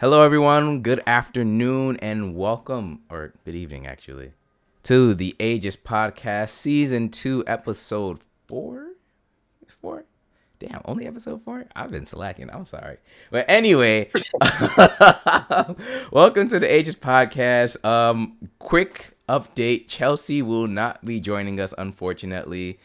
Hello, everyone. Good afternoon and welcome, or good evening, actually, to the Aegis podcast, season 2, episode 4. 4? Damn, only episode 4? I've been slacking. I'm sorry. But anyway, welcome to the Aegis podcast. Quick update: ChelC will not be joining us, unfortunately.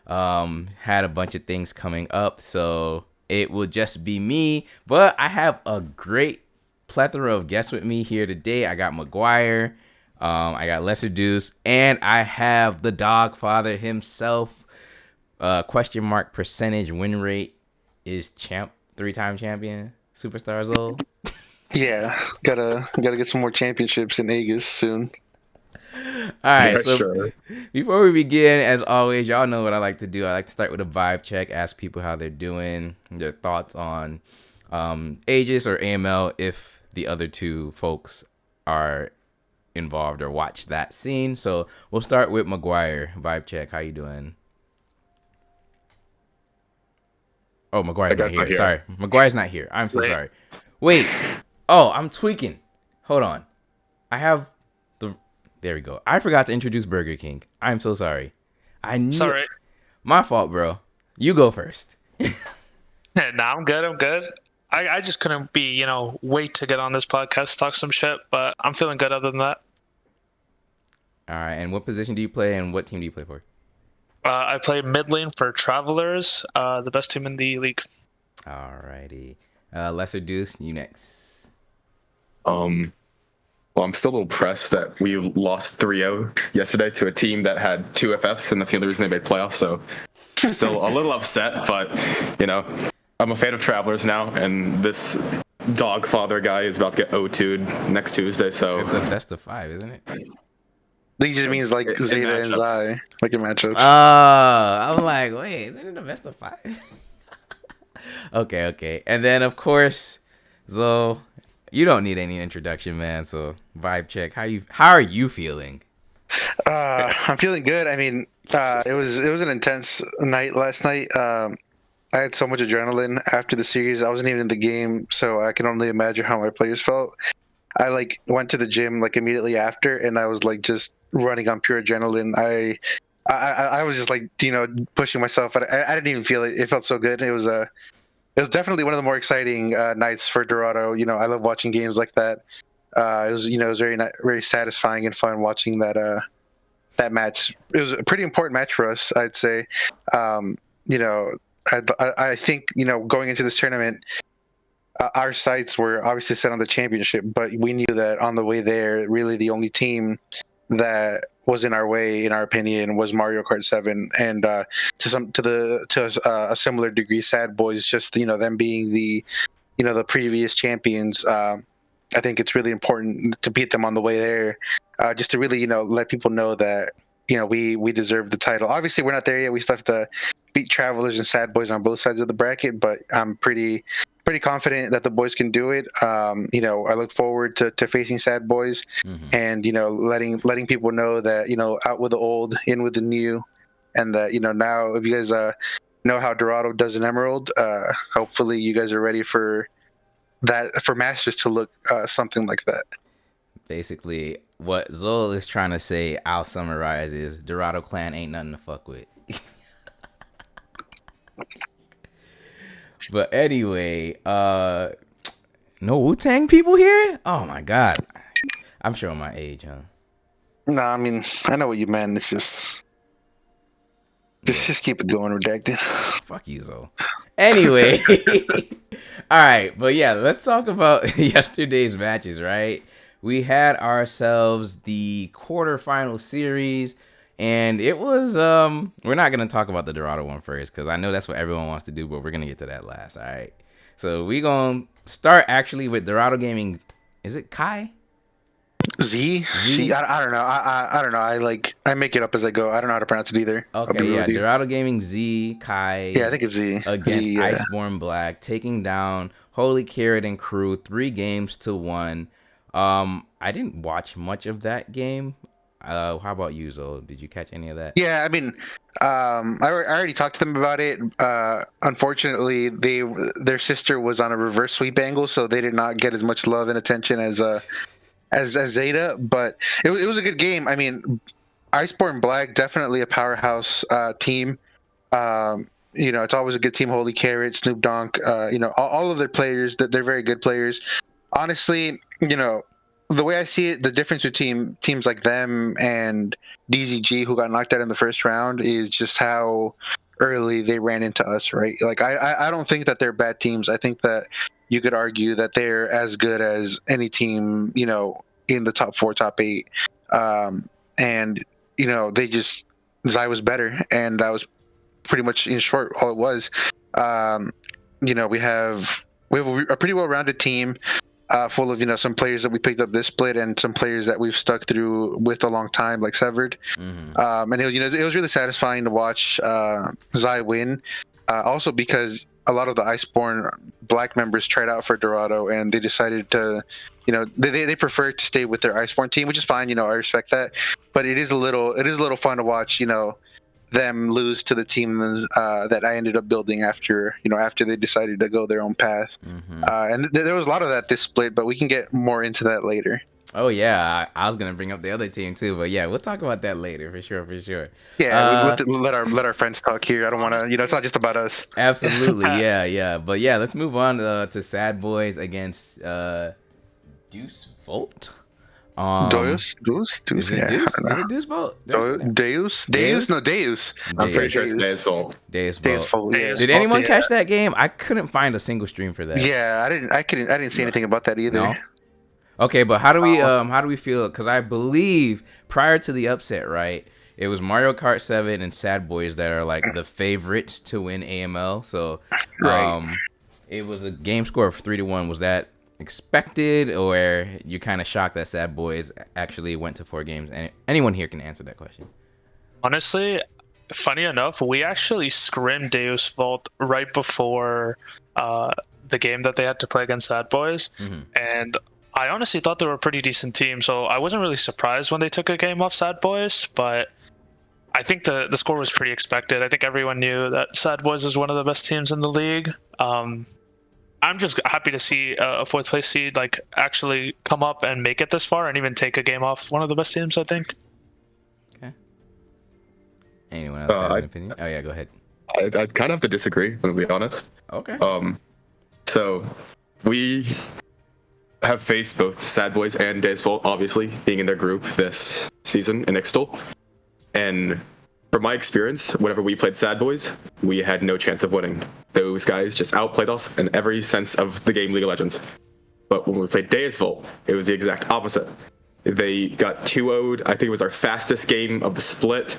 Had a bunch of things coming up, so it will just be me. But I have a great plethora of guests with me here today. I got Maguire, I got Lesser Deus, and I have the Dogfather himself. Question mark percentage win rate is champ, 3-time champion, superstar Zoel. Yeah, gotta get some more championships in Aegis soon. All right, Yeah, so sure. before we begin, as always, y'all know what I like to do. I like to start with a vibe check, ask people how they're doing, their thoughts on Aegis or AML if the other two folks are involved or watch that scene. So we'll start with Maguire. Vibe check. How you doing? Oh, Maguire's That not guy's here. not here. Sorry. Maguire's not here. I'm so Wait. sorry. Wait. Oh, I'm tweaking. Hold on. I have the. There we go. I forgot to introduce Burger King. I'm so sorry. I knew. Sorry. My fault, bro. You go first. Nah, I'm good. I'm good. I just couldn't wait to get on this podcast, talk some shit, but I'm feeling good other than that. All right. And what position do you play and what team do you play for? I play mid lane for Travelers, the best team in the league. All righty. Lesser Deuce, you next. Well, I'm still a little pressed that we lost 3-0 yesterday to a team that had two FFs, and that's the only reason they made playoffs. So, still a little upset, but I'm a fan of Travelers now, and this Dogfather guy is about to get O2'd next Tuesday. So It's a best of 5, isn't it? He just means like In Zeta and matchups. Zai, like in matchups. I'm like, wait, isn't it a best of 5? Okay. And then, of course, Zoe, you don't need any introduction, man. So, vibe check. How are you feeling? I'm feeling good. I mean, it was an intense night last night. I had so much adrenaline after the series. I wasn't even in the game, so I can only imagine how my players felt. I like went to the gym like immediately after, and I was like just running on pure adrenaline. I was just like pushing myself. I didn't even feel it. It felt so good. It was definitely one of the more exciting nights for Dorado. I love watching games like that. It was very satisfying and fun watching that match. It was a pretty important match for us, I'd say. Um, you know, I think going into this tournament, our sights were obviously set on the championship, but we knew that on the way there, really the only team that was in our way, in our opinion, was Mario Kart 7, and to a similar degree, Sad Boys. Just them being the previous champions. I think it's really important to beat them on the way there, just to really let people know that we deserve the title. Obviously, we're not there yet. We still have to beat Travelers and Sad Boys on both sides of the bracket, but I'm pretty confident that the boys can do it. I look forward to facing Sad Boys, and letting people know that out with the old, in with the new, and that now if you guys know how Dorado does an Emerald, hopefully you guys are ready for that, for Masters to look something like that. Basically, what Zoel is trying to say, I'll summarize, is Dorado Clan ain't nothing to fuck with. But anyway, no Wu-Tang people here? Oh my god. I'm showing my age, huh? No, I mean I know what you meant. It's just keep it going, redacted. Fuck you, Zoe. Anyway. Alright, but yeah, let's talk about yesterday's matches, right? We had ourselves the quarterfinal series, and it was we're not gonna talk about the Dorado one first, because I know that's what everyone wants to do, but we're gonna get to that last. All right, so we gonna start actually with Dorado Gaming. Is it Kai? Z? I don't know. I don't know. I make it up as I go. I don't know how to pronounce it either. I'll be Okay, real yeah, with you. Dorado Gaming Z Kai. Yeah, I think it's Z. Against Z, yeah. Iceborne Black, taking down Holy Carrot and crew 3-1. I didn't watch much of that game. How about you, Zoel? Did you catch any of that? Yeah, I mean, I already talked to them about it. Unfortunately, their sister was on a reverse sweep angle, so they did not get as much love and attention as Zeta. But it was a good game. I mean, Iceborne Black definitely a powerhouse team. It's always a good team. Holy Carrot, Snoop Donk, all of their players, that they're very good players. Honestly, the way I see it, the difference between teams like them and DZG, who got knocked out in the first round, is just how early they ran into us, right? Like, I don't think that they're bad teams. I think that you could argue that they're as good as any team, in the top 4, top 8. And, Zai was better, and that was pretty much, in short, all it was. We have a pretty well-rounded team. Full of some players that we picked up this split and some players that we've stuck through with a long time, like Severed. And it was really satisfying to watch Zai win. Also because a lot of the Iceborne Black members tried out for Dorado and they decided to, they prefer to stay with their Iceborne team, which is fine. I respect that, but it is a little fun to watch. Them lose to the team that I ended up building after they decided to go their own path. And there was a lot of that this split, but we can get more into that later. Oh yeah, I was gonna bring up the other team too, but yeah, we'll talk about that later for sure. Yeah, let our friends talk here. I don't want to, it's not just about us. Absolutely, yeah. But yeah, let's move on to Sad Boys against Deus Volt. Deus? Is it Deus? Is it Deus Volt? Deus? No, Deus. I'm pretty sure it's Deus Volt. Deus Volt. Yeah. Did anyone catch that game? I couldn't find a single stream for that. Yeah, I didn't see anything about that either. No? Okay, but how do we feel? Because I believe prior to the upset, right, it was Mario Kart 7 and Sad Boys that are like the favorites to win AML. So, it was a game score of 3-1. Was that expected, or you kind of shocked that Sad Boys actually went to 4 games? And anyone here can answer that question. Honestly, funny enough, we actually scrimmed Deus Volt right before the game that they had to play against Sad Boys, and I honestly thought they were a pretty decent team, so I wasn't really surprised when they took a game off Sad Boys, but I think the score was pretty expected. I think everyone knew that Sad Boys is one of the best teams in the league. I'm just happy to see a 4th place seed actually come up and make it this far and even take a game off one of the best teams, I think. Okay. Anyone else have an opinion? Oh yeah, go ahead. I'd kind of have to disagree, to be honest. Okay. So we have faced both Sad Boys and Deus Volt, obviously, being in their group this season in Ixtal. And from my experience, whenever we played Sad Boys, we had no chance of winning. Those guys just outplayed us in every sense of the game League of Legends. But when we played Deus Volt, it was the exact opposite. They got 2-0'd. I think it was our fastest game of the split.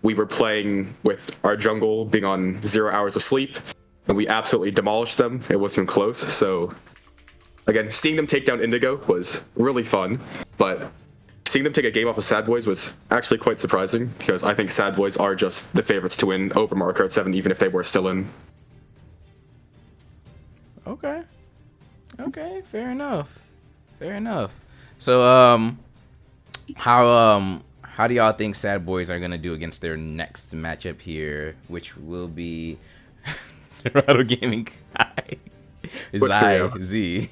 We were playing with our jungle being on 0 hours of sleep, and we absolutely demolished them. It wasn't close. So, again, seeing them take down Indigo was really fun, but seeing them take a game off of Sad Boys was actually quite surprising, because I think Sad Boys are just the favorites to win over Mario Kart 7, even if they were still in. Okay, fair enough. So, how do y'all think Sad Boys are gonna do against their next matchup here, which will be Dorado Gaming Z?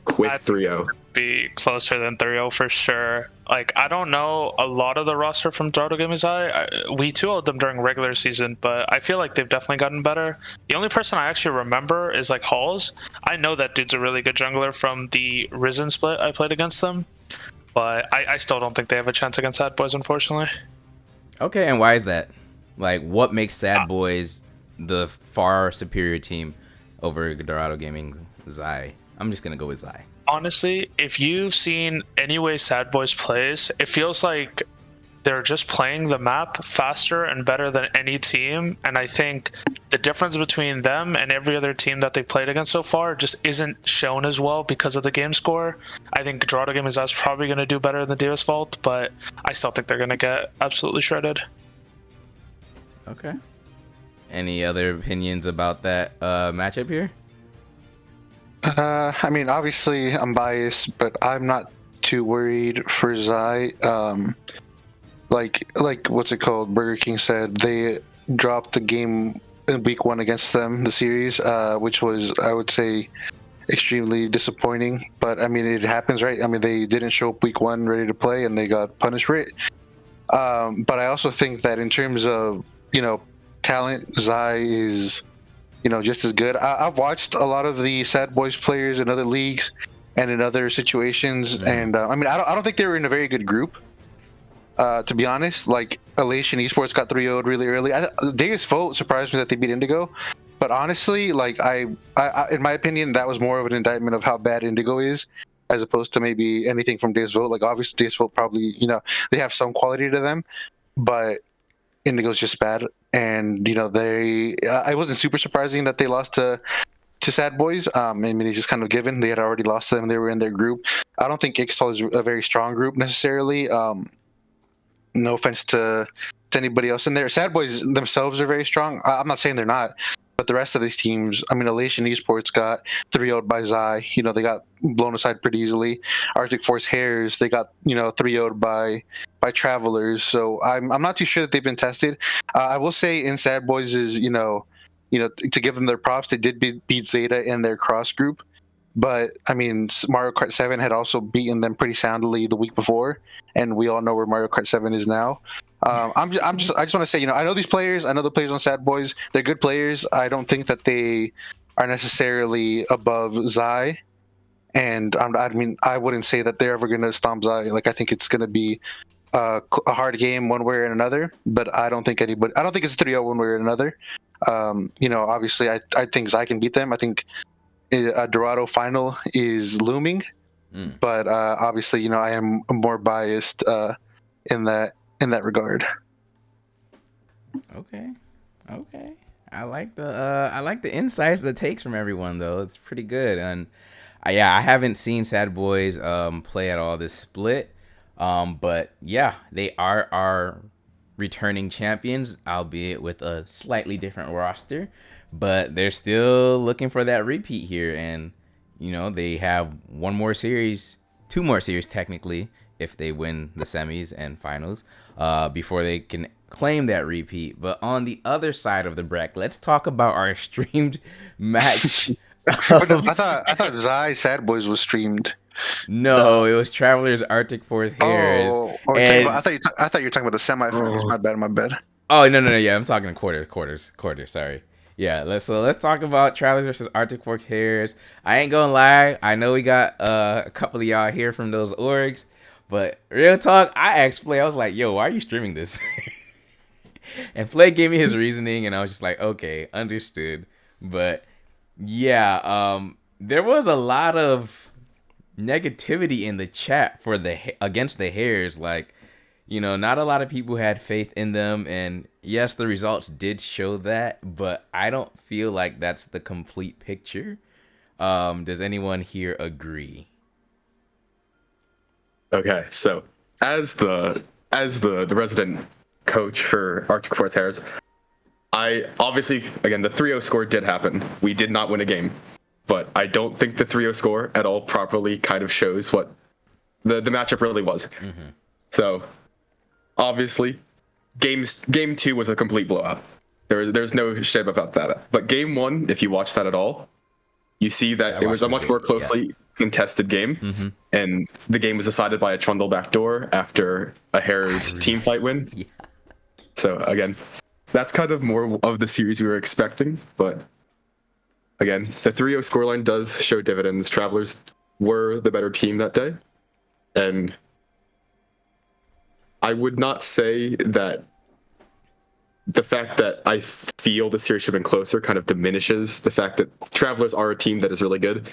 Quick 3-0. Be closer than 3-0 for sure. I don't know a lot of the roster from Dorado Gaming Zai. We 2-0'd them during regular season, but I feel like they've definitely gotten better. The only person I actually remember is Halls. I know that dude's a really good jungler from the Risen split I played against them, but I still don't think they have a chance against Sad Boys, unfortunately. Okay, and why is that? What makes Sad Boys the far superior team over Dorado Gaming Zai? I'm just gonna go with Zai. Honestly, if you've seen any way Sad Boys plays, it feels like they're just playing the map faster and better than any team. And I think the difference between them and every other team that they played against so far just isn't shown as well because of the game score. I think Dorado Gaming is probably going to do better than Deus Volt, but I still think they're going to get absolutely shredded. Okay. Any other opinions about that matchup here? I mean, obviously I'm biased, but I'm not too worried for Zai. like what's it called? Burger King said they dropped the game in week 1 against them, the series, which was, I would say, extremely disappointing. But I mean, it happens, right? I mean, they didn't show up week 1 ready to play, and they got punished for it. But I also think that in terms of talent, Zai is just as good. I've watched a lot of the Sad Boys players in other leagues and in other situations, and I mean, I don't think they were in a very good group. To be honest, like Elation Esports got 3-0'd really early. Deus vote surprised me that they beat Indigo, but honestly, like I, in my opinion, that was more of an indictment of how bad Indigo is, as opposed to maybe anything from Deus vote. Like obviously, Deus vote probably they have some quality to them, but Indigo's just bad. And they, I wasn't super surprising that they lost to Sad Boys. I mean, it's just kind of given. They had already lost to them. They were in their group. I don't think Ixtal is a very strong group necessarily. No offense to anybody else in there. Sad Boys themselves are very strong. I'm not saying they're not, but the rest of these teams, I mean, Elation Esports got 3-0'd by Zai. They got blown aside pretty easily. Arctic Force Hares, they got 3-0'd by Travelers. So I'm not too sure that they've been tested. I will say in Sad Boys is to give them their props, they did beat Zeta in their cross group. But I mean, Mario Kart 7 had also beaten them pretty soundly the week before, and we all know where Mario Kart 7 is now. I just want to say, I know these players. I know the players on Sad Boys. They're good players. I don't think that they are necessarily above Zai, and I mean, I wouldn't say that they're ever going to stomp Zai. Like, I think it's going to be a hard game one way or another. But I don't think it's 3-0 one way or another. Obviously, I think Zai can beat them. I think a Dorado final is looming, but obviously, I am more biased in that regard. Okay. I like the insights, the takes from everyone though. It's pretty good, and I haven't seen Sad Boys play at all this split, but yeah, they are our returning champions, albeit with a slightly different roster. But they're still looking for that repeat here, and they have two more series technically, if they win the semis and finals, before they can claim that repeat. But on the other side of the bracket, let's talk about our streamed match. I thought Zai Sad Boys was streamed. No, it was Travelers Arctic Force Hares. I thought you were talking about the semifinals. My bad. Oh no, yeah, I'm talking quarters. Sorry. Yeah, let's talk about Travelers versus Arctic Force Hares. I ain't gonna lie, I know we got a couple of y'all here from those orgs, but real talk, I asked Play, I was like, yo, why are you streaming this? And Play gave me his reasoning, and I was just like, okay, understood. But yeah, there was a lot of negativity in the chat for against the Hares. Like, not a lot of people had faith in them, and yes, the results did show that, but I don't feel like that's the complete picture. Does anyone here agree? Okay, so as the resident coach for Arctic Force Hares, I obviously, again, the 3-0 score did happen. We did not win a game, but I don't think the 3-0 score at all properly kind of shows what the matchup really was. Mm-hmm. So obviously, game 2 was a complete blowout. There's no shame about that. But game 1, if you watch that at all, you see that it was a much more closely contested game, and the game was decided by a Trundle backdoor after a Hares team fight win. Yeah. So again, that's kind of more of the series we were expecting. But again, the 3-0 scoreline does show dividends. Travelers were the better team that day, and I would not say that the fact that I feel the series should have been closer kind of diminishes the fact that Travelers are a team that is really good,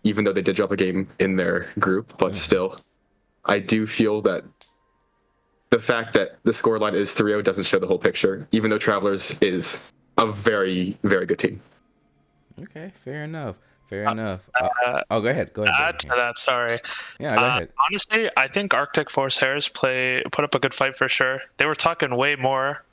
even though they did drop a game in their group. But still, I do feel that the fact that the scoreline is 3-0 doesn't show the whole picture, even though Travelers is a very, very good team. Okay, fair enough. Go ahead. Add to that, sorry. Yeah, go ahead. Honestly, I think Arctic Force Hares put up a good fight for sure. They were talking way more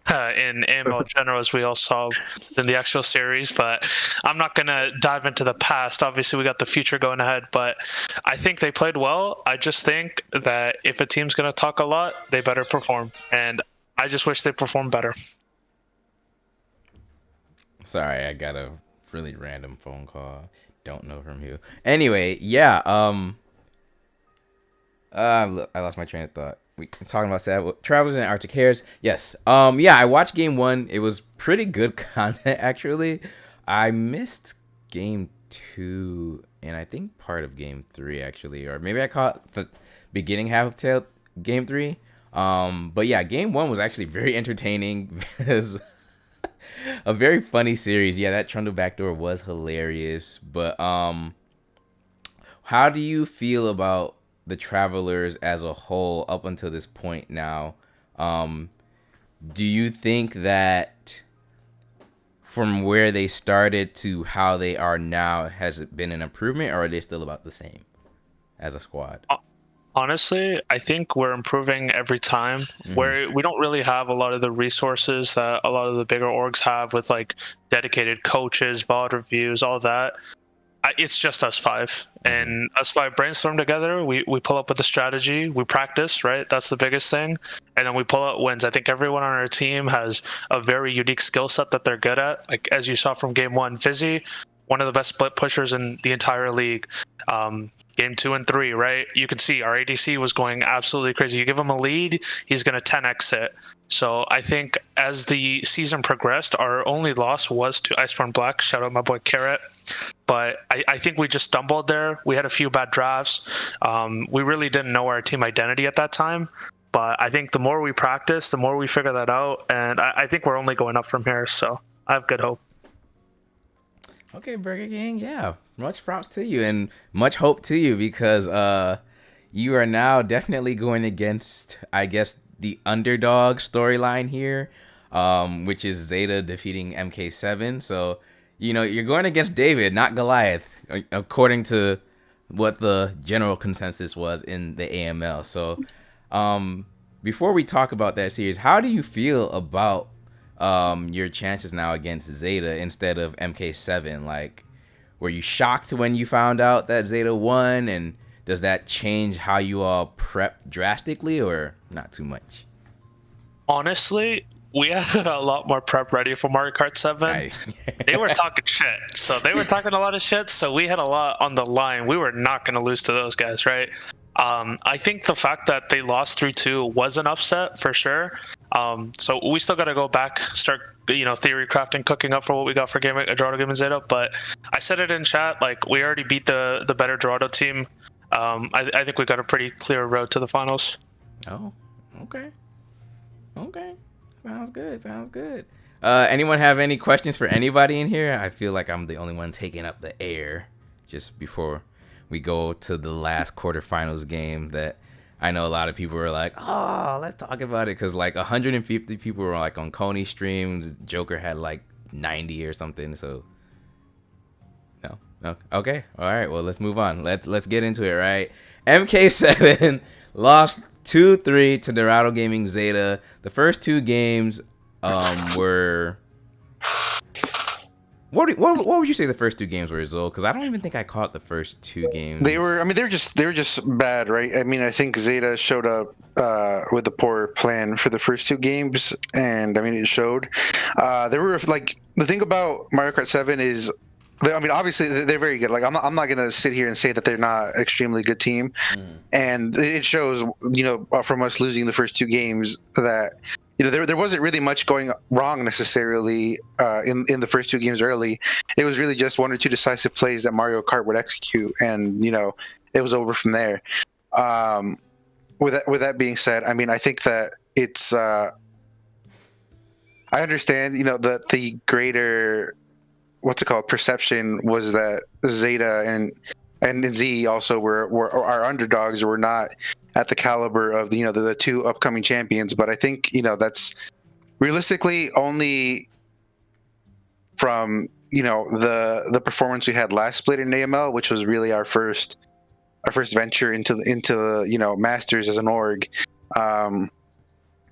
in AML general, as we all saw in the actual series. But I'm not going to dive into the past. Obviously, we got the future going ahead, but I think they played well. I just think that if a team's going to talk a lot, they better perform. And I just wish they performed better. Sorry, I got a really random phone call. Don't know from who. Anyway, yeah. Look, I lost my train of thought. We talking about sad Travelers and Arctic Hares. Yes. Yeah, I watched game 1. It was pretty good content actually. I missed game 2 and I think part of game 3 actually, or maybe I caught the beginning half of game 3. But yeah, game 1 was actually very entertaining because a very funny series. Yeah, that Trundle backdoor was hilarious. But how do you feel about the Travelers as a whole up until this point now? Do you think that from where they started to how they are now, has it been an improvement, or are they still about the same as a squad? Honestly, I think we're improving every time. Where we don't really have a lot of the resources that a lot of the bigger orgs have, with like dedicated coaches, VOD reviews, all that. It's just us five, and us five brainstorm together. We pull up with a strategy. We practice, right? That's the biggest thing, and then we pull out wins. I think everyone on our team has a very unique skill set that they're good at. Like as you saw from game 1, Fizzy, one of the best split pushers in the entire league. Game 2 and 3, right? You can see our ADC was going absolutely crazy. You give him a lead, he's going to 10x it. So I think as the season progressed, our only loss was to Iceborne Black. Shout out my boy Carrot. But I think we just stumbled there. We had a few bad drafts. We really didn't know our team identity at that time. But I think the more we practice, the more we figure that out. And I think we're only going up from here. So I have good hope. Okay, Burger King, yeah. Much props to you and much hope to you, because you are now definitely going against, I guess, the underdog storyline here, which is Zeta defeating MK7. So, you know, you're going against David, not Goliath, according to what the general consensus was in the AML. So, before we talk about that series, how do you feel about your chances now against Zeta instead of MK7? Like, were you shocked when you found out that Zeta won, and does that change how you all prep drastically, or not too much? Honestly, we had a lot more prep ready for Mario Kart 7. Nice. They were talking shit. So they were talking a lot of shit. So we had a lot on the line. We were not going to lose to those guys, right? I think the fact that they lost 3-2 was an upset for sure. So we still got to go back, start, theory crafting, cooking up for what we got for Dorado Game and Zeta. But I said it in chat, like, we already beat the better Dorado team. I think we got a pretty clear road to the finals. Oh, okay. Okay. Sounds good. Anyone have any questions for anybody in here? I feel like I'm the only one taking up the air just before we go to the last quarterfinals game that I know a lot of people were like, oh, let's talk about it, because like 150 people were like on Coney streams. Joker had like 90 or something. So no. Okay. All right. Well, let's move on. Let's get into it. Right. MK7 lost 2-3 to Dorado Gaming Zeta. The first two games were. What would you say the first two games were, Zoel? Because I don't even think I caught the first two games. They were just bad, right? I mean, I think Zeta showed up with a poor plan for the first two games, and I mean, it showed. There were like, the thing about Mario Kart 7 is, I mean, obviously they're very good. Like, I'm not gonna sit here and say that they're not extremely good team, and it shows, from us losing the first two games that. There wasn't really much going wrong necessarily in the first two games early. It was really just one or two decisive plays that Mario Kart would execute, and it was over from there. With that being said, I mean, I think that it's. I understand, that the greater, perception was that Zeta and Z also were our underdogs, were not at the caliber of the two upcoming champions. But I think that's realistically only from the performance we had last split in AML, which was really our first venture into the Masters as an org.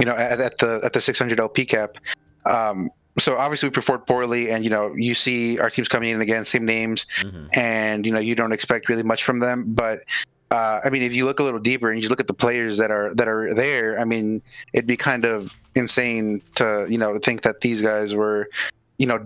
at the 600 LP cap. So obviously we performed poorly, and you see our teams coming in again, same names, and you don't expect really much from them. But I mean, if you look a little deeper and you just look at the players that are there, I mean, it'd be kind of insane to think that these guys were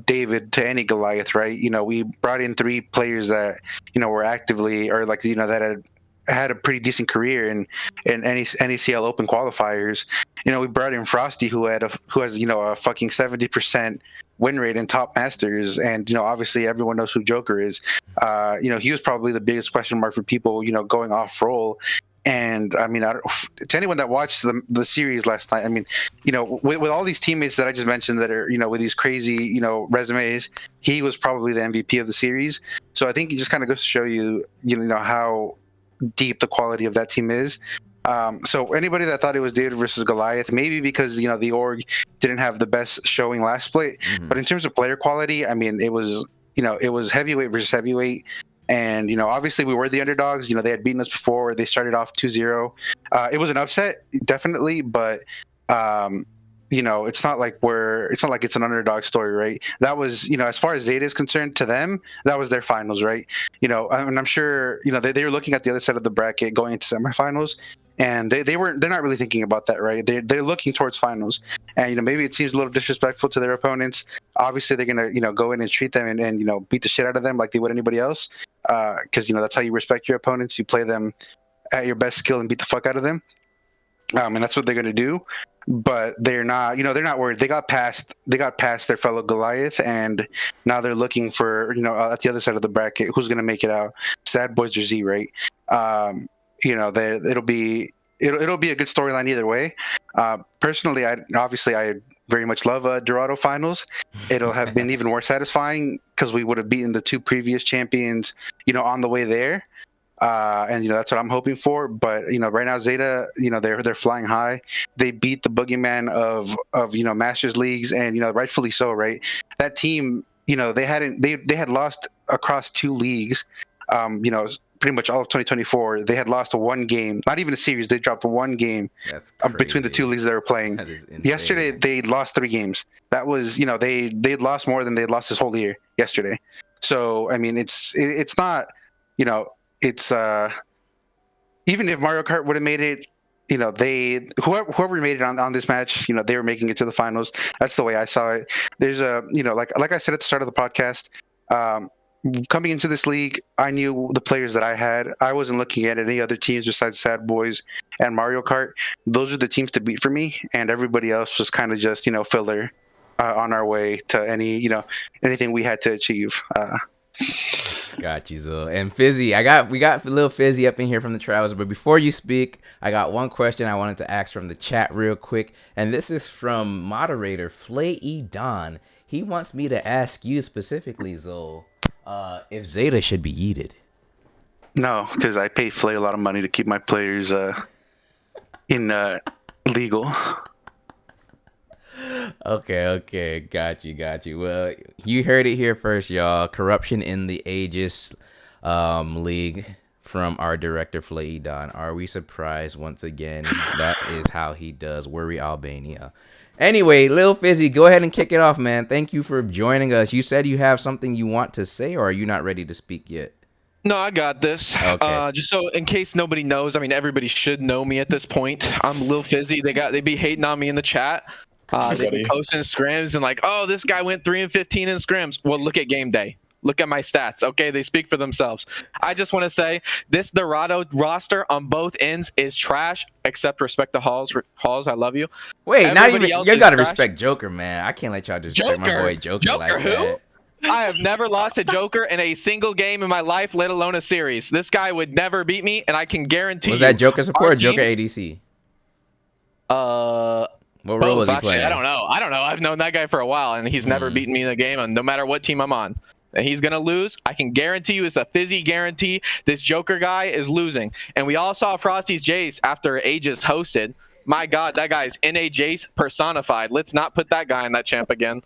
David to any Goliath, right? We brought in 3 players that were actively, or like that had a pretty decent career in NECL Open qualifiers. We brought in Frosty, who has a fucking 70% win rate in top masters, and obviously everyone knows who Joker is. He was probably the biggest question mark for people going off role. And I mean, to anyone that watched the series last night, I mean, with all these teammates that I just mentioned that are with these crazy resumes, he was probably the MVP of the series. So I think it just kind of goes to show you how deep the quality of that team is. So anybody that thought it was David versus Goliath, maybe because the org didn't have the best showing last split, but in terms of player quality, I mean, it was heavyweight versus heavyweight. And obviously we were the underdogs. They had beaten us before. They started off 2-0. It was an upset, definitely, but it's not like it's an underdog story, right? That was as far as Zeta is concerned, to them that was their finals, right? And I'm sure they were looking at the other side of the bracket going into semifinals, and they're not really thinking about that, right? They're looking towards finals, and maybe it seems a little disrespectful to their opponents. Obviously they're gonna go in and treat them and beat the shit out of them like they would anybody else, because that's how you respect your opponents. You play them at your best skill and beat the fuck out of them, and that's what they're gonna do. But they're not worried. They got past their fellow Goliath, and now they're looking for at the other side of the bracket who's gonna make it out, Sad Boys or Z, right? It'll be a good storyline either way. Personally, I very much love Dorado finals. It'll have been even more satisfying because we would have beaten the 2 previous champions on the way there. And that's what I'm hoping for. But right now Zeta, they're flying high. They beat the boogeyman of Masters leagues, and rightfully so, right? That team, they had lost across 2 leagues. Pretty much all of 2024, they had lost 1 game. Not even a series. They dropped 1 game between the 2 leagues they were playing. That is insane. Yesterday they lost 3 games. That was they'd lost more than they'd lost this whole year yesterday. So I mean, it's not it's even if Mario Kart would have made it, whoever made it on this match, they were making it to the finals. That's the way I saw it. There's like I said at the start of the podcast, coming into this league, I knew the players that I had. I wasn't looking at any other teams besides Sad Boys and Mario Kart. Those are the teams to beat for me, and everybody else was kind of just filler on our way to anything we had to achieve. Got you, Zoel. And Fizzy, we got a little Fizzy up in here from the travels, but before you speak, I got one question I wanted to ask from the chat real quick, and this is from moderator Flay E Don. He wants me to ask you specifically, Zoel, if Zeta should be yeeted. No, because I pay Flay a lot of money to keep my players in legal. Okay, got you. Well, you heard it here first, y'all. Corruption in the Aegis league from our director Flay Don. Are we surprised once again? That is how he does. Worry Albania. Anyway, Lil Fizzy, go ahead and kick it off, man. Thank you for joining us. You said you have something you want to say, or are you not ready to speak yet? No, I got this. Okay. Just so in case nobody knows, I mean, everybody should know me at this point. I'm Lil Fizzy. They be hating on me in the chat. They be posting scrims and like, oh, this guy went 3-15 in scrims. Well, look at game day. Look at my stats. Okay, they speak for themselves. I just want to say this Dorado roster on both ends is trash, except respect the Halls. Halls, I love you. Wait, not even you gotta trash. Respect Joker, man. I can't let y'all disrespect my boy Joker like who? that. I have never lost a Joker in a single game in my life, let alone a series. This guy would never beat me, and I can guarantee Was that Joker support or Joker ADC? What role was he playing? I don't know. I've known that guy for a while, and he's never beaten me in a game, and no matter what team I'm on. And he's going to lose. I can guarantee you, it's a Fizzy guarantee, this Joker guy is losing. And we all saw Frosty's Jace after Aegis hosted. My God, that guy is NA Jace personified. Let's not put that guy in that champ again.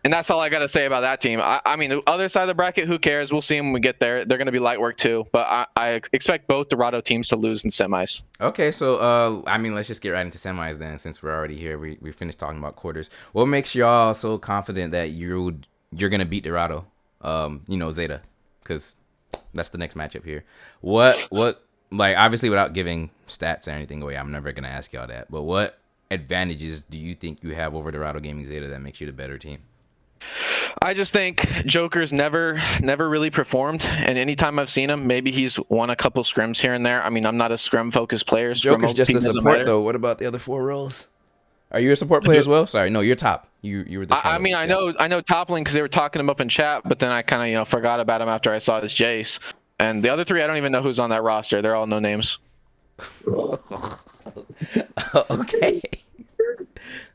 And that's all I got to say about that team. I mean, the other side of the bracket, who cares? We'll see them when we get there. They're going to be light work too. But I expect both Dorado teams to lose in semis. Okay, so I mean, let's just get right into semis then, since we're already here. We finished talking about quarters. What makes y'all so confident that you're gonna beat Dorado? Zeta, because that's the next matchup here. What like, obviously without giving stats or anything away, I'm never gonna ask y'all that. But what advantages do you think you have over Dorado Gaming Zeta that makes you the better team? I just think Joker's never really performed, and anytime I've seen him, maybe he's won a couple scrims here and there. I mean, I'm not a scrim focused player. Joker's just a support though. What about the other 4 roles? Are you a support player as well? Sorry, no, you're top. You were the. I mean, I know toppling because they were talking him up in chat, but then I kind of forgot about him after I saw his Jace. And the other 3, I don't even know who's on that roster. They're all no names. Okay.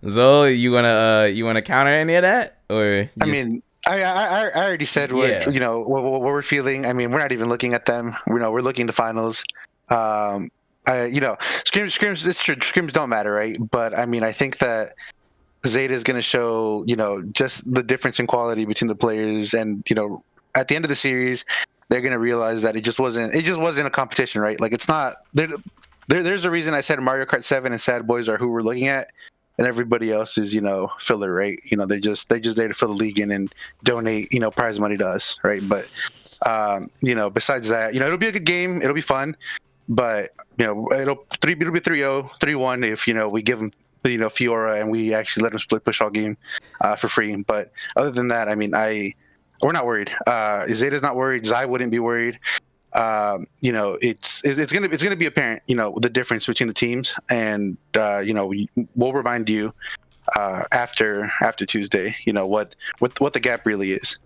Zoel, you wanna counter any of that, or? I mean, I already said what what we're feeling. I mean, we're not even looking at them. We're looking to finals. Scrims. It's true. Scrims don't matter, right? But I mean, I think that Zeta is going to show just the difference in quality between the players, and at the end of the series, they're going to realize that it just wasn't a competition, right? Like, it's not. There's a reason I said Mario Kart 7 and Sad Boys are who we're looking at. And everybody else is, filler, right? They're just there to fill the league in and donate, prize money to us, right? But, besides that, it'll be a good game. It'll be fun. But, it'll be 3-0, 3-1 if, we give them, Fiora and we actually let them split push all game for free. But other than that, I mean, we're not worried. Zeta's not worried. Zai wouldn't be worried. It's gonna be apparent, the difference between the teams, and we'll remind you after Tuesday, what the gap really is.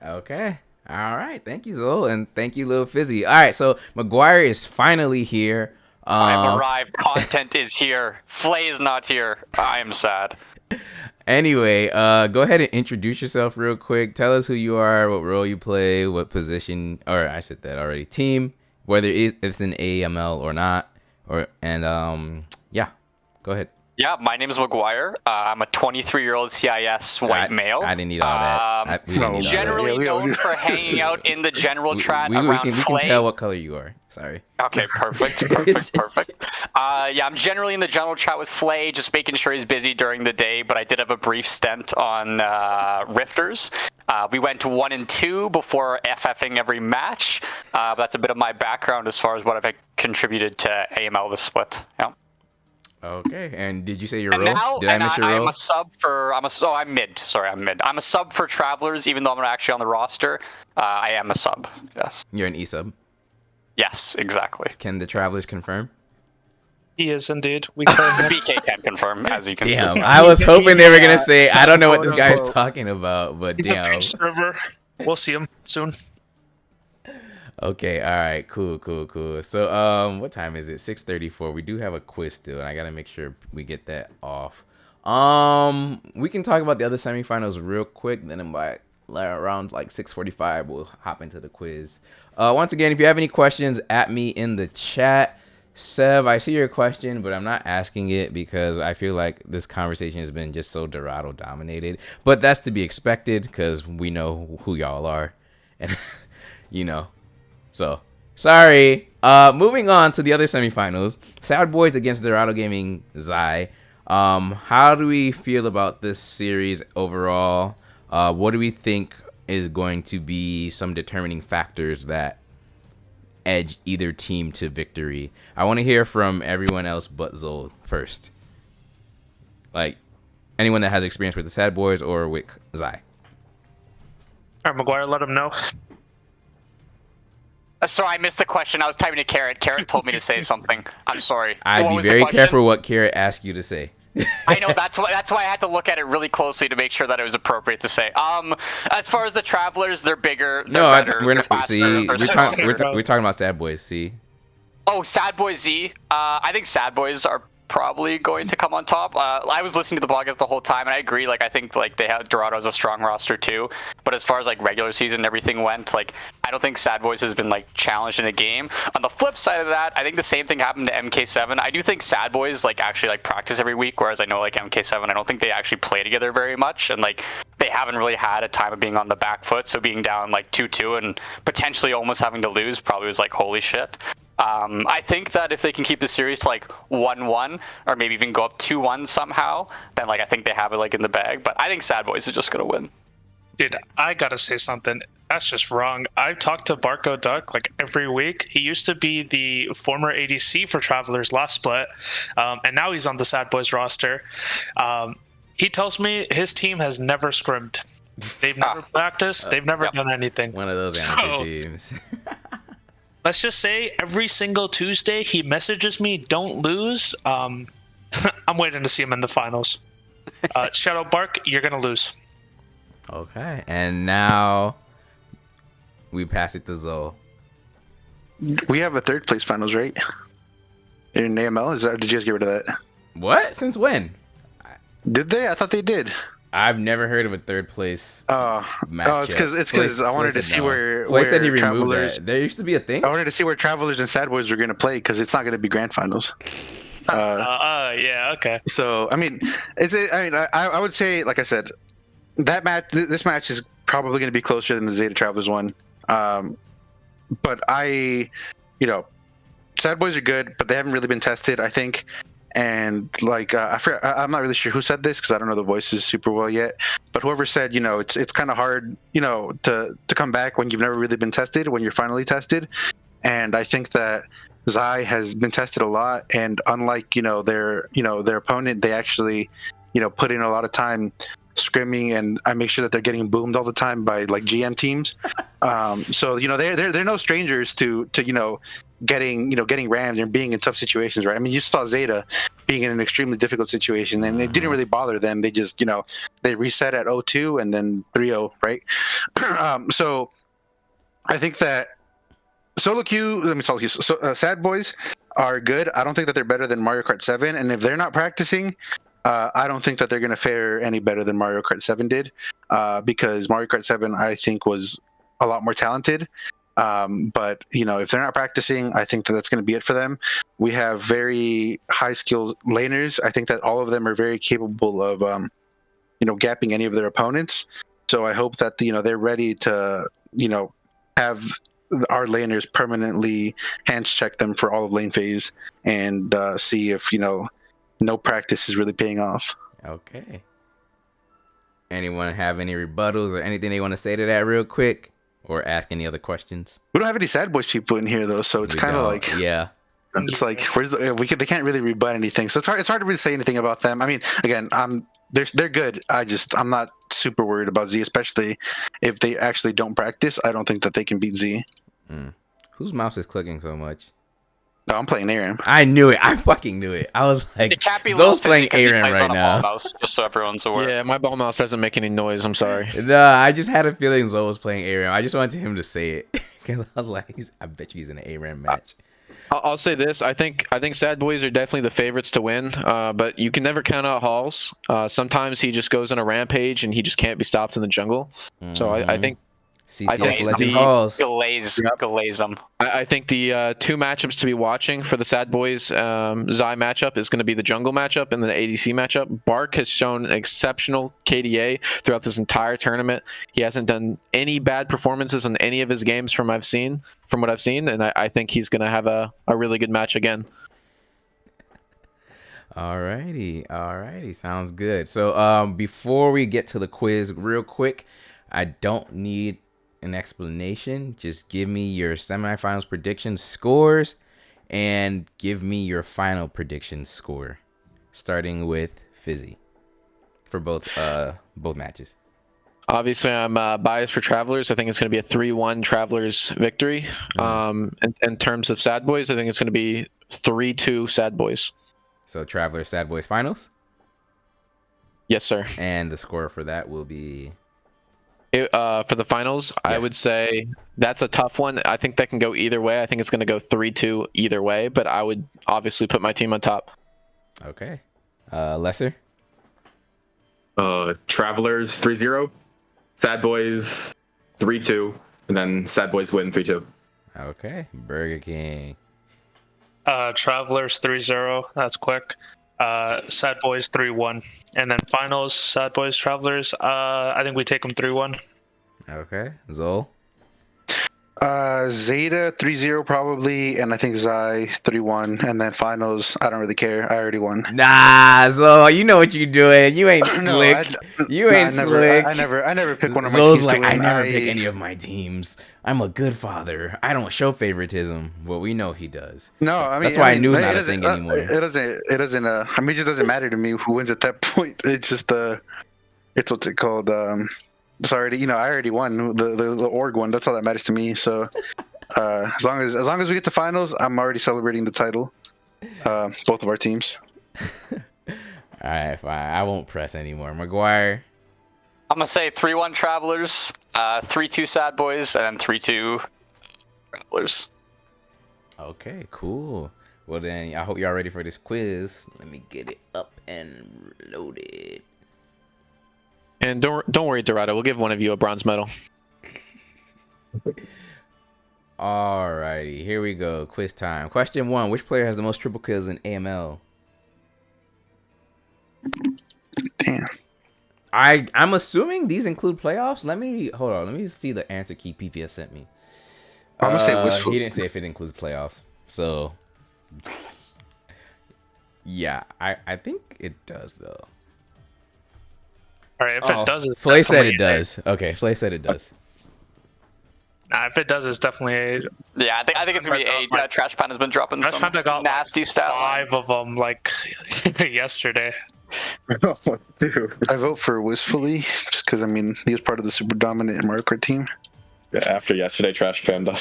Okay. All right. Thank you, Zoel, and thank you, Lil Fizzy. All right, so Maguire is finally here. I've arrived. Content is here. Flay is not here. I am sad. Anyway, go ahead and introduce yourself real quick. Tell us who you are, what role you play, what position, or I said that already, team, whether it's an AML or not, yeah, go ahead. Yeah, my name is Maguire. I'm a 23-year-old CIS white male. I didn't need all that. Generally known for hanging out in the general chat around we can tell what color you are. Sorry. Okay, perfect. Yeah, I'm generally in the general chat with Flay, just making sure he's busy during the day, but I did have a brief stint on Rifters. We went to 1 and 2 before FFing every match. That's a bit of my background as far as what I've contributed to AML this split. Yeah. Okay, and did you say your role? Did I miss your role? I'm a sub for. I'm mid. Sorry, I'm mid. I'm a sub for Travelers, even though I'm not actually on the roster. I am a sub. Yes. You're an E-sub. Yes, exactly. Can the Travelers confirm? He is indeed. We can. BK can confirm, as you can see. Damn, I was hoping they were gonna say, I don't know what this guy is talking about, but He's damn. a pitch server. We'll see him soon. Okay, all right, cool. So, what time is it? 6:34. We do have a quiz still, and I gotta make sure we get that off. We can talk about the other semifinals real quick. Then around 6:45, we'll hop into the quiz. Once again, if you have any questions, at me in the chat. Sev, I see your question, but I'm not asking it because I feel like this conversation has been just so Dorado dominated. But that's to be expected because we know who y'all are, and So, sorry. Moving on to the other semifinals. Sad Boys against Dorado Gaming Zai. How do we feel about this series overall? What do we think is going to be some determining factors that edge either team to victory? I want to hear from everyone else but Zoel first. Like, anyone that has experience with the Sad Boys or with Zai. All right, Maguire, let him know. Sorry, I missed the question. I was typing to Carrot. Carrot told me to say something. I'm sorry. I'd be very careful what Carrot asked you to say. I know, that's why I had to look at it really closely to make sure that it was appropriate to say. As far as the Travelers, they're bigger. We're talking about Sad Boys. See. Oh, Sad Boys Z. I think Sad Boys are probably going to come on top. I was listening to the podcast the whole time, and I agree. They think they have Dorado as a strong roster too. But as far as regular season and everything went, I don't think Sad Boys has been challenged in a game. On the flip side of that, I think the same thing happened to MK7. I do think Sad Boys actually practice every week, whereas I know MK7, I don't think they actually play together very much. And they haven't really had a time of being on the back foot. So being down like 2-2 and potentially almost having to lose probably was like, holy shit. I think that if they can keep the series to like 1-1 or maybe even go up 2-1 somehow, then like I think they have it like in the bag. But I think Sad Boys are just gonna win. Dude, I gotta say something. That's just wrong. I've talked to Barco Duck like every week. He used to be the former ADC for Travelers last split, and now he's on the Sad Boys roster. He tells me his team has never scrimmed. They've never practiced. They've never done anything. One of those amateur teams. Let's just say every single Tuesday he messages me, "Don't lose." I'm waiting to see him in the finals. Shadow Bark, you're gonna lose. Okay, and now we pass it to Zoel. We have a third place finals, right? In AML, did you guys get rid of that? What? Since when? Did they? I thought they did. I've never heard of a third place match. Oh, it's because I wanted to see where. Flay said he removed Travelers. that. There used to be a thing. I wanted to see where Travelers and Sad Boys were going to play because it's not going to be grand finals. Yeah, okay. So I mean, I would say, like I said, that match, this match is probably going to be closer than the Zeta Travelers one. But Sad Boys are good, but they haven't really been tested, I think. And like I'm not really sure who said this because I don't know the voices super well yet. But whoever said, it's kind of hard, to come back when you've never really been tested, when you're finally tested. And I think that Zai has been tested a lot, and unlike their opponent, they actually put in a lot of time scrimming, and I make sure that they're getting boomed all the time by like GM teams. So they're no strangers to getting rammed and being in tough situations, right? I mean, you saw Zeta being in an extremely difficult situation, and it didn't really bother them. They just they reset at 0-2 and then 3-0, right? So I think that Sad Boys are good. I don't think that they're better than Mario Kart 7, and if they're not practicing, I don't think that they're going to fare any better than Mario Kart 7 did, because Mario Kart 7, I think, was a lot more talented. But if they're not practicing, I think that that's going to be it for them. We have very high skilled laners. I think that all of them are very capable of, gapping any of their opponents. So I hope that they're ready to, have our laners permanently hands check them for all of lane phase and see if no practice is really paying off. Okay. Anyone have any rebuttals or anything they want to say to that real quick? Or ask any other questions? We don't have any Sad Boys people in here though, so it's kind of like it's like they can't really rebut anything, so it's hard to really say anything about them. I mean, again, they're good. I'm not super worried about Z, especially if they actually don't practice. I don't think that they can beat Z. Whose mouse is clicking so much? No, I'm playing ARAM. I knew it. I fucking knew it. I was like, Zoel's playing ARAM right now. Mouse, just so everyone's aware. Yeah, my ball mouse doesn't make any noise. I'm sorry. No, I just had a feeling Zoel was playing ARAM. I just wanted him to say it because I was like, I bet you he's in an ARAM match. I'll say this: I think Sad Boys are definitely the favorites to win, but you can never count out Halls. Sometimes he just goes on a rampage and he just can't be stopped in the jungle. So I think. CCS Legend Halls. Glaze them. I think the two matchups to be watching for the Sad Boys Zai matchup is going to be the jungle matchup and the ADC matchup. Bark has shown exceptional KDA throughout this entire tournament. He hasn't done any bad performances in any of his games from what I've seen, and I think he's going to have a really good match again. Alrighty, sounds good. So before we get to the quiz, real quick, I don't need an explanation. Just give me your semifinals prediction scores and give me your final prediction score, starting with Fizzy for both matches. Obviously, I'm biased for Travelers. I think it's going to be a 3-1 Travelers victory. In terms of Sad Boys, I think it's going to be 3-2 Sad Boys. So Travelers, Sad Boys finals? Yes, sir. And the score for that will be? For the finals, yeah. I would say that's a tough one. I think that can go either way. I think it's going to go 3-2 either way, but I would obviously put my team on top. Okay. Lesser? Travelers 3-0, Sad Boys 3-2, and then Sad Boys win 3-2. Okay. Burger King. Travelers 3-0. That's quick. Sad Boys 3-1, and then finals Sad Boys Travelers. I think we take them 3-1. Okay, Zoel. Zeta 3-0 probably, and I think Zai 3-1, and then finals. I don't really care. I already won. Nah, Zoel, you know what you're doing. You ain't No, slick. You ain't slick. I never pick one of my Zoel's teams like, to win. I never pick any of my teams. I'm a good father. I don't show favoritism. Well, we know he does. No, I mean That's why I knew it's not a thing anymore. It doesn't. I mean, it just doesn't matter to me who wins at that point. It's just it's what's it called? It's already, I already won the org one. That's all that matters to me. So, as long as we get to finals, I'm already celebrating the title. Both of our teams. All right, fine. I won't press anymore. Maguire. I'm gonna say 3-1 Travelers, 3-2 Sad Boys, and then 3-2 Travelers. Okay, cool. Well then, I hope y'all ready for this quiz. Let me get it up and loaded. And don't worry, Dorado. We'll give one of you a bronze medal. Alrighty, here we go. Quiz time. Question 1: which player has the most triple kills in AML? Damn. I'm assuming these include playoffs. Let me see the answer key PPS sent me. I'm gonna say wistful. He didn't say if it includes playoffs. So yeah, I think it does though. All right, if it does, it's Flay said it definitely does. Okay, Flay said it does. Nah, if it does, it's definitely a. Yeah, I think it's gonna be 8. Yeah, Trash Pan has been dropping Trash some Panda got nasty stat lines. 5 of them like yesterday. Dude. I vote for wistfully just because he was part of the super dominant Mario Kart team. Yeah, after yesterday, Trash Panda.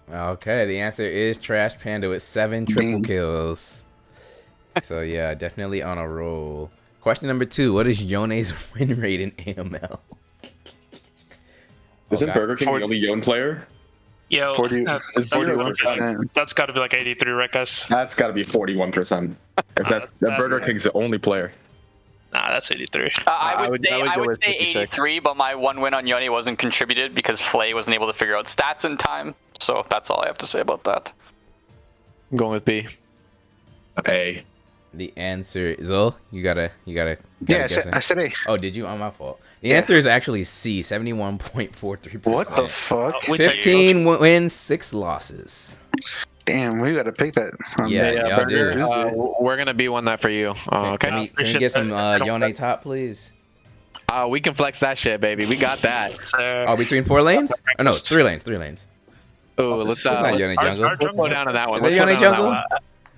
Okay, the answer is Trash Panda with 7 triple kills. So yeah, definitely on a roll. Question number 2: what is Yone's win rate in AML? Isn't Burger King the only Yone player? Yo, 41%. that's got to be like 83, right, guys? That's got to be 41%. If that Burger King's the only player. Nah, that's 83. I would go with say 56. 83, but my one win on Yone wasn't contributed because Flay wasn't able to figure out stats in time. So that's all I have to say about that. I'm going with B. A. The answer is you gotta Yeah, guess I said A. Oh, did you? On my fault. The answer is actually C, 71.43%. What the fuck? 15 wins, 6 losses. Damn, we gotta pick that. Yeah, y'all do. We're gonna be one that for you. Okay. Can we get some Yone top, please? We can flex that shit, baby. We got that. Oh, between 4 lanes? Oh no, 3 lanes. 3 lanes. Oh, let's not Yone jungle. Our slow down on that one. Is Let's that slow Yone down on that jungle? one.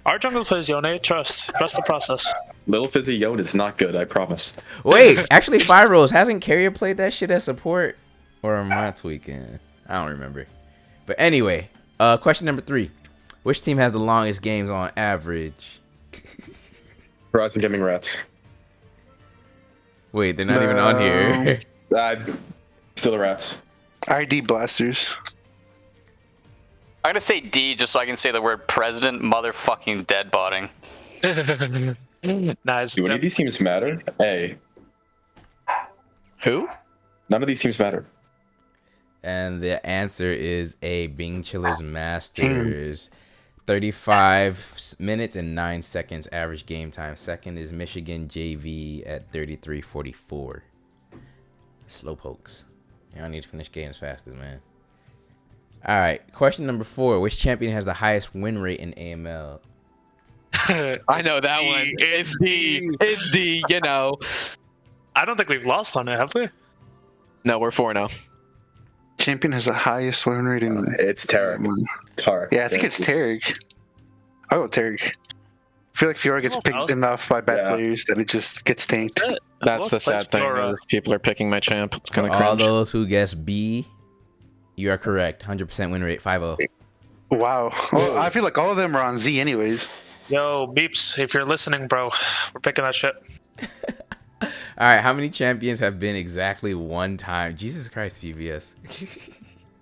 Our jungle plays Yone. Trust the process. Little Fizzy Yone is not good, I promise. Wait, actually, Fire Rose hasn't Carrier played that shit as support, or am I tweaking? I don't remember. But anyway, question number 3: which team has the longest games on average? Horizon Gaming Rats. Wait, they're not even on here. Still the Rats. ID Blasters. I'm gonna say D just so I can say the word president motherfucking deadbotting. Nice. Do any of these teams matter? A. Who? None of these teams matter. And the answer is A, Bing Chillers Masters. 35 minutes and 9 seconds average game time. Second is Michigan JV at 33:44. Slowpokes. Y'all need to finish games fastest, man. All right, question number 4: which champion has the highest win rate in AML? I know that one. It's D. It's D. You know. I don't think we've lost on it, have we? No, we're 4-0. Champion has the highest win rate in. It's Tarek. Yeah, I think it's Tarek. I'll go Tarek. I feel like Fiora gets picked enough by bad players that it just gets tanked. That's the sad thing. Is people are picking my champ. It's kind of cringe. All those who guess B, you are correct. 100% win rate, 5-0. Wow. Well, I feel like all of them are on Z anyways. Yo, Beeps, if you're listening, bro, we're picking that shit. All right, how many champions have been exactly one time? Jesus Christ, PVS.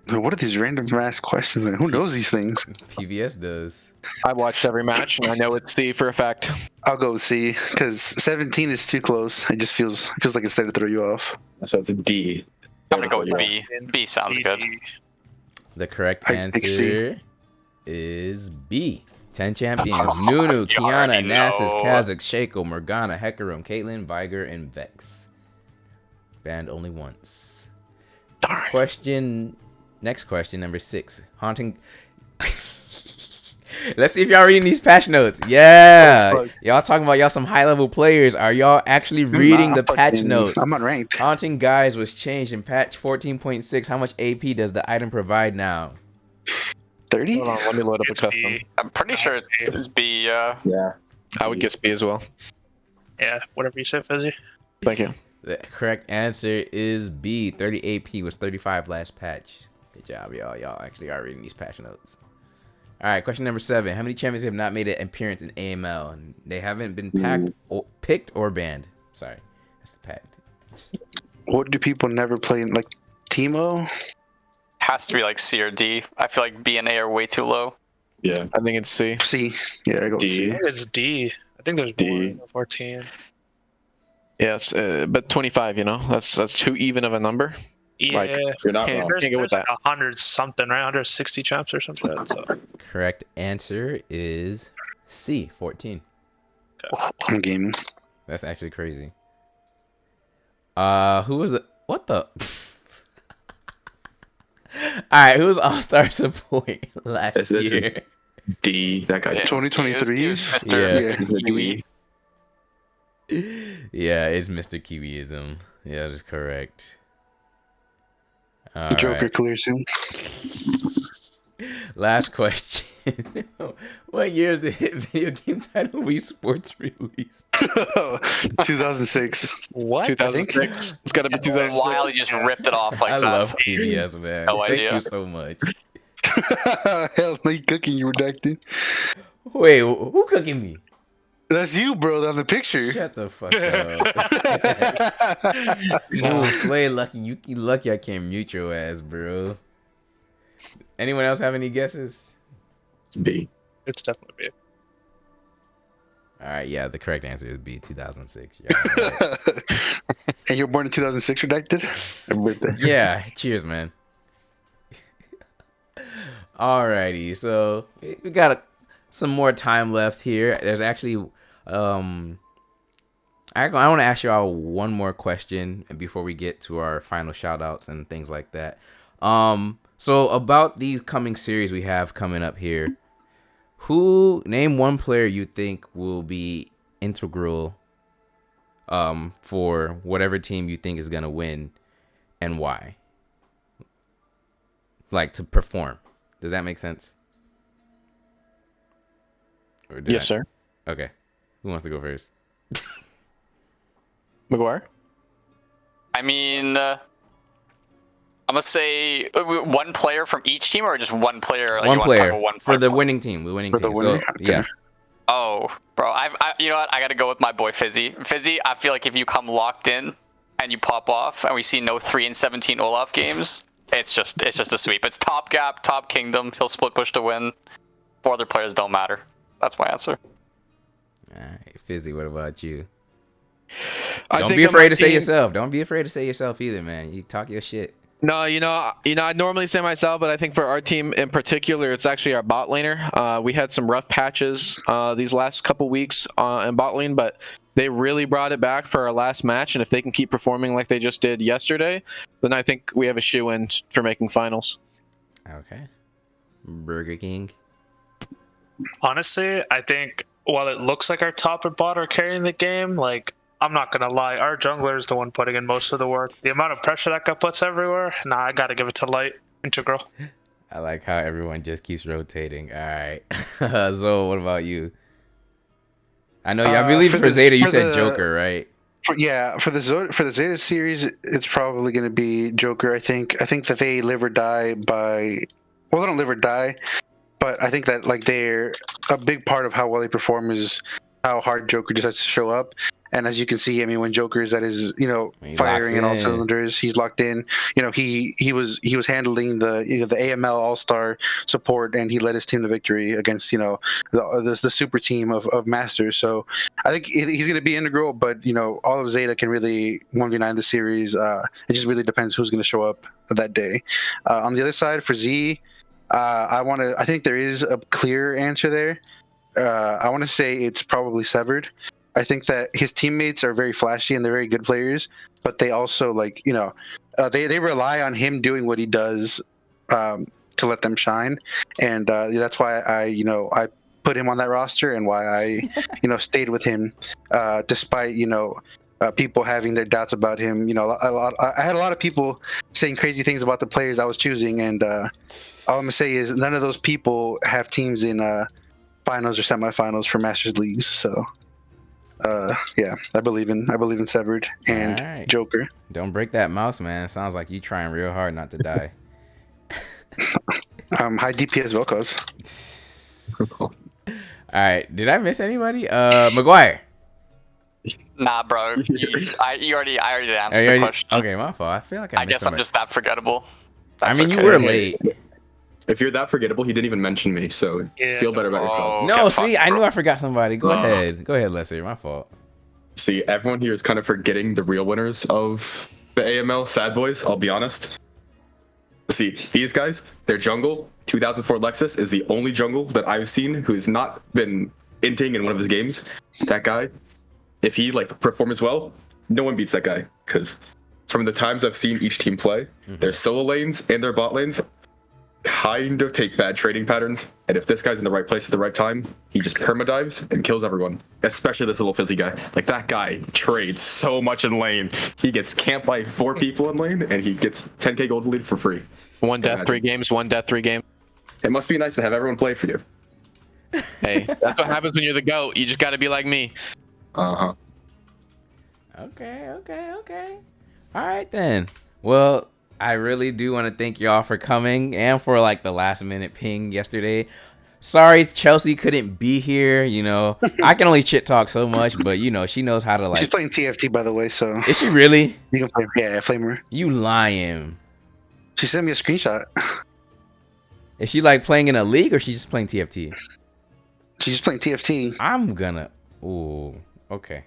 What are these random ass questions, man? Who knows these things? PVS does. I watched every match, and I know it's C for a fact. I'll go with C because 17 is too close. It just feels like it's there to throw you off. So it's a D. I'm gonna go with B. B sounds good. The correct answer is B. 10 champions. Nunu, You already Kiana, Nasus, know. Kha'Zix, Shaco, Morgana, Hecarim, Caitlyn, Viger, and Vex. Banned only once. Darn. Next question, number 6. Haunting. Let's see if y'all reading these patch notes. Yeah. Y'all talking about y'all some high-level players. Are y'all actually reading the patch notes? I'm unranked. Haunting Guys was changed in patch 14.6. How much AP does the item provide now? 30? Hold on, let me load up a It's custom. B. I'm pretty sure it's B. Yeah. I would guess B as well. Yeah, whatever you say, Fizzy. Thank you. The correct answer is B. 30 AP was 35 last patch. Good job, y'all. Y'all actually are reading these patch notes. All right, question number 7. How many champions have not made an appearance in AML? And they haven't been picked or banned. Sorry, that's the packed. What do people never play in, like, Teemo? Has to be like C or D. I feel like B and A are way too low. Yeah. I think it's C. C. Yeah, I go D. C. I think it's D. I think there's D. more. 14. Yes, but 25. You know, that's too even of a number. Yeah. Like, You're not Can't- wrong. There's, go with there's that. like 100 something, right? 160 champs or something. So. Correct answer is C. 14. I'm gaming. That's actually crazy. Who was it? What the? All right, who was All-Star support last This is year? D. That guy's 2023? He was Mr. Yeah. Yeah. Mr. Kiwi. Yeah, it's Mr. Kiwiism. Yeah, that's correct. All Joker right. clear soon. Last question. What year is the hit video game title Wii Sports released? 2006. What? 2006. It's got to be 2006. While he just ripped it off like I that. love PBS, man. No Thank idea. you so much. Hell, no, you cooking, you redacted. Wait, who cooking me? That's you, bro, on the picture. Shut the fuck up. Ooh, play lucky. You lucky I can't mute your ass, bro. Anyone else have any guesses? It's B. It's definitely B. All right, yeah, the correct answer is B, 2006. Yeah, right. And you were born in 2006, redacted? Happy birthday. Yeah, cheers, man. Alrighty, so we got some more time left here. There's actually, I want to ask y'all one more question before we get to our final shout outs and things like that. So about these coming series we have coming up here, name one player you think will be integral for whatever team you think is gonna win, and why? Like, to perform. Does that make sense? Or did Yes, sir. Okay. Who wants to go first? Maguire. I mean, I'm gonna say one player from each team, or just one player. Like, One you wanna talk player about one for the player? winning team. The winning For the team. winning? So, Okay. yeah. Oh, bro, you know what? I gotta go with my boy Fizzy. Fizzy, I feel like if you come locked in and you pop off, and we see no 3-17 Olaf games, it's just a sweep. It's top gap, top kingdom. He'll split push to win. 4 other players don't matter. That's my answer. All right, Fizzy, what about you? I Don't think be on my afraid to say team- yourself. Don't be afraid to say yourself either, man. You talk your shit. No, I normally say myself, but I think for our team in particular, it's actually our bot laner. We had some rough patches these last couple weeks in bot lane, but they really brought it back for our last match. And if they can keep performing like they just did yesterday, then I think we have a shoe-in for making finals. Okay. Burger King. Honestly, I think while it looks like our top and bot are carrying the game, like, I'm not gonna lie, our jungler is the one putting in most of the work. The amount of pressure that guy puts everywhere, I gotta give it to Light Integral. I like how everyone just keeps rotating. All right. So, what about you? I know. I believe for Zeta, you said Joker, right? For the Zeta series, it's probably going to be Joker. I think that they live or die by. Well, they don't live or die, but I think that, like, they're a big part of how well they perform is how hard Joker just has to show up. And as you can see, I mean, when Joker is at his, He firing locks in all in. cylinders, he's locked in. He was handling the the AML All-Star support, and he led his team to victory against the super team of Masters. So I think he's going to be integral. But all of Zeta can really 1v9 the series. It just really depends who's going to show up that day. On the other side for Z, I think there is a clear answer there. I want to say it's probably Severed. I think that his teammates are very flashy and they're very good players, but they also they rely on him doing what he does to let them shine, and that's why I put him on that roster and why I stayed with him despite people having their doubts about him. I had a lot of people saying crazy things about the players I was choosing, and all I'm gonna say is none of those people have teams in finals or semifinals for Masters leagues. So yeah, I believe in Severed and Alright. Joker. Don't break that mouse, man. Sounds like you trying real hard not to die. High DPS Velcos. All right, did I miss anybody? Maguire. Nah, bro. I already answered the question. Okay, my fault. I feel like I guess I'm just that forgettable. I mean, okay. you were late. If you're that forgettable, he didn't even mention me, so feel better about yourself. No, see, I knew I forgot somebody. Go ahead, Lesser. My fault. See, everyone here is kind of forgetting the real winners of the AML Sad Boys. I'll be honest. See, these guys, their jungle, 2004 Lexus, is the only jungle that I've seen who's not been inting in one of his games. That guy, if he performs well, no one beats that guy. Because from the times I've seen each team play, their solo lanes and their bot lanes kind of take bad trading patterns, and if this guy's in the right place at the right time, he just permadives and kills everyone, especially this little fizzy guy. That guy trades so much in lane. He gets camped by 4 people in lane, and he gets 10k gold lead for free. One death, 3 games. It must be nice to have everyone play for you. Hey, that's what happens when you're the GOAT. You just gotta be like me. Uh-huh. Okay. All right, then. Well, I really do want to thank y'all for coming and for the last minute ping yesterday. Sorry, ChelC couldn't be here. I can only chit talk so much, but she knows how to She's playing TFT, by the way, so. Is she really? You can play. Yeah, flame her. You lying. She sent me a screenshot. Is she playing in a league or she's just playing TFT? She's just playing TFT. I'm gonna. Ooh. Okay.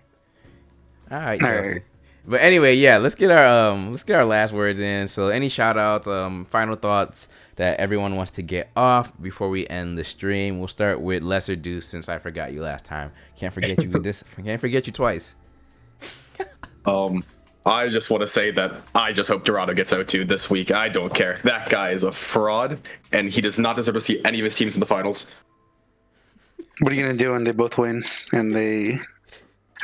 All right, ChelC. Right. But anyway, yeah, let's get our last words in. So any shout outs, final thoughts that everyone wants to get off before we end the stream. We'll start with Lesser Deus, since I forgot you last time. Can't forget you twice. I just want to say that I just hope Dorado gets O2 this week. I don't care. That guy is a fraud, and he does not deserve to see any of his teams in the finals. What are you gonna do when they both win and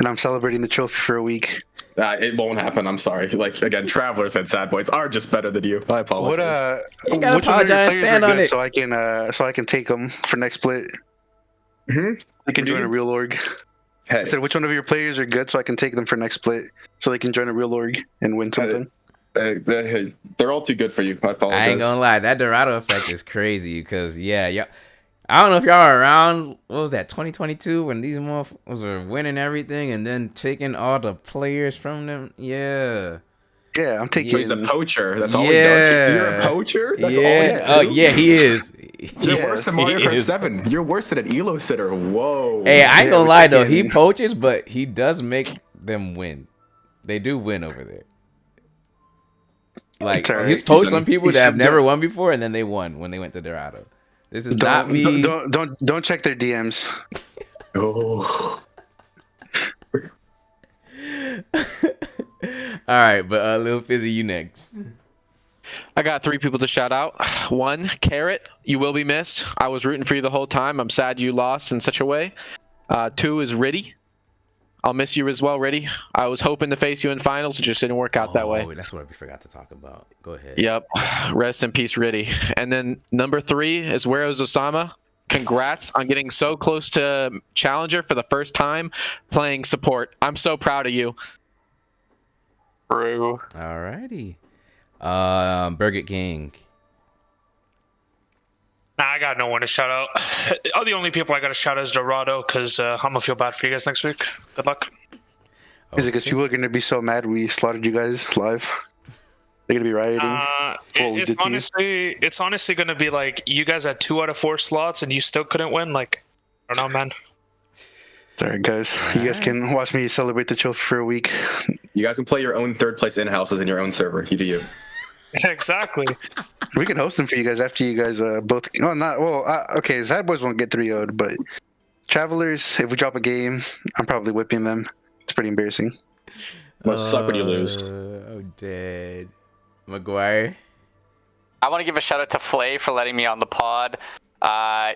I'm celebrating the trophy for a week? It won't happen. I'm sorry. Again, Travelers and Sad Boys are just better than you. I apologize. You gotta apologize. Stand on it. So I can take them for next split. They can join a real org. Hey. I said, which one of your players are good so I can take them for next split so they can join a real org and win something? They're all too good for you. I apologize. I ain't gonna lie. That Dorado effect is crazy because, yeah. I don't know if y'all are around, what was that, 2022, when these motherfuckers were winning everything and then taking all the players from them? Yeah. Yeah, I'm taking... He's a poacher. That's all he does. You're a poacher? That's all he does. Oh, yeah, he is. You're worse than Mario Kart 7. You're worse than an Elo sitter. Whoa. Hey, I ain't gonna lie, though. He poaches, but he does make them win. They do win over there. He's poached some people that have never won before, and then they won when they went to Dorado. This is not me. Don't check their DMs. Oh. All right, but Lil Fizzy, you next. I got 3 people to shout out. 1, Carrot, you will be missed. I was rooting for you the whole time. I'm sad you lost in such a way. 2 is Riddy. I'll miss you as well, Riddy. I was hoping to face you in finals. It just didn't work out that way. Oh, that's what we forgot to talk about. Go ahead. Yep. Rest in peace, Riddy. And then number 3 is Wero's Osama. Congrats on getting so close to Challenger for the first time playing support. I'm so proud of you. Bro. Alrighty. Burger King. Nah, I got no one to shout out. The only people I got to shout out is Dorado, because I'm going to feel bad for you guys next week. Good luck. Is it because people are going to be so mad we slaughtered you guys live? They're going to be rioting? It's honestly going to be you guys had 2 out of 4 slots and you still couldn't win. I don't know, man. Alright, guys. You guys can watch me celebrate the trophy for a week. You guys can play your own 3rd place in-houses in your own server. You do you. Exactly. We can host them for you guys after you guys both. Oh, not well. Okay, Sad Boys won't get 3-0'd, but Travelers, if we drop a game, I'm probably whipping them. It's pretty embarrassing. Must suck when you lose. I'm dead. Maguire. I want to give a shout out to Flay for letting me on the pod.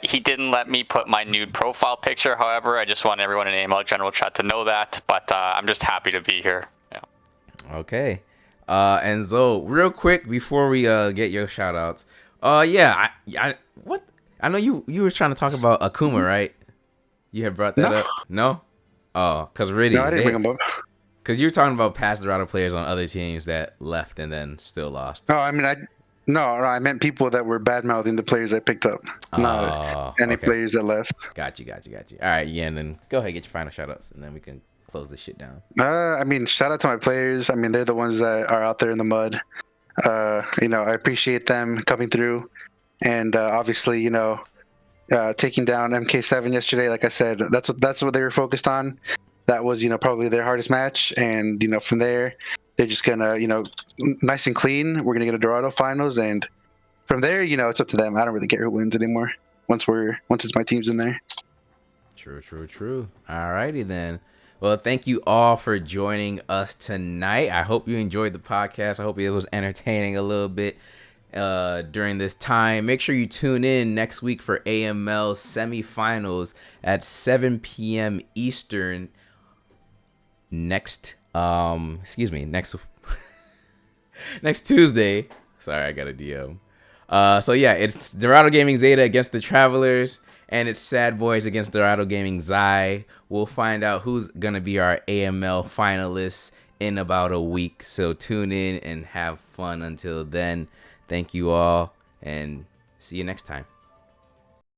He didn't let me put my nude profile picture. However, I just want everyone in AML general chat to know that. But I'm just happy to be here. Yeah. Okay. And Zoel, real quick before we get your shout outs. Yeah, I know you were trying to talk about Akuma, right? You had brought that up. No? Oh, cause really, No, I didn't bring him up. Cause you were talking about past Dorado players on other teams that left and then still lost. No, I mean I meant people that were bad mouthing the players I picked up, not any players that left. Got you. All right, yeah, and then go ahead, get your final shout outs, and then we can close this shit down. I mean, shout out to my players. I mean, they're the ones that are out there in the mud. I appreciate them coming through, and obviously, taking down MK7 yesterday. Like I said, that's what they were focused on. That was, probably their hardest match, and from there, they're just gonna, nice and clean. We're gonna get a Dorado finals, and from there, it's up to them. I don't really care who wins anymore. Once it's my teams in there. True. Alrighty then. Well, thank you all for joining us tonight. I hope you enjoyed the podcast. I hope it was entertaining a little bit during this time. Make sure you tune in next week for AML semifinals at 7 p.m. Eastern. Next Tuesday. Sorry, I got a DM. So yeah, it's Dorado Gaming Zeta against the Travelers, and it's Sad Boys against Dorado Gaming Zai. We'll find out who's gonna be our AML finalists in about a week. So tune in and have fun until then. Thank you all, and see you next time.